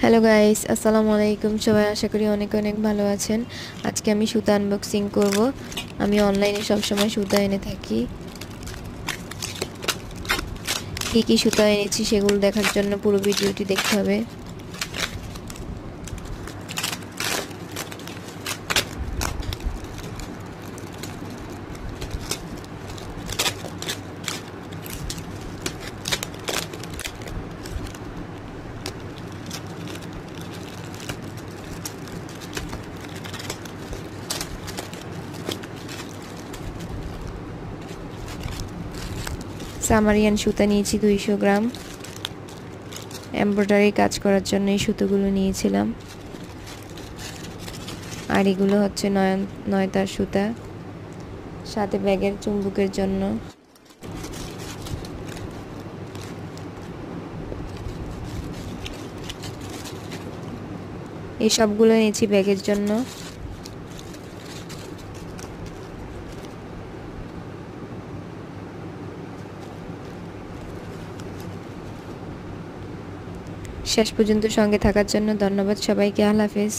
Hello guys, আসসালামু আলাইকুম। সবাই আশা করি অনেক অনেক ভালো আছেন। আজকে আমি সুতা আনবক্সিং করব। আমি অনলাইনে সবসময় সুতা এনে থাকি। কী কী সুতা এনেছি সেগুলো দেখার জন্য পুরো ভিডিওটি দেখতে হবে। সামারিয়ান সুতা নিয়েছি 200 গ্রাম। এমব্রয়ডারি কাজ করার জন্য এই সুতোগুলো নিয়েছিলাম। আর এগুলো হচ্ছে নয়তার সুতা, সাথে ব্যাগের চুম্বকের জন্য। এই সবগুলো নিয়েছি ব্যাগের জন্য। শেষ পর্যন্ত সঙ্গে থাকার জন্য ধন্যবাদ সবাইকে। আল্লাহ হাফেজ।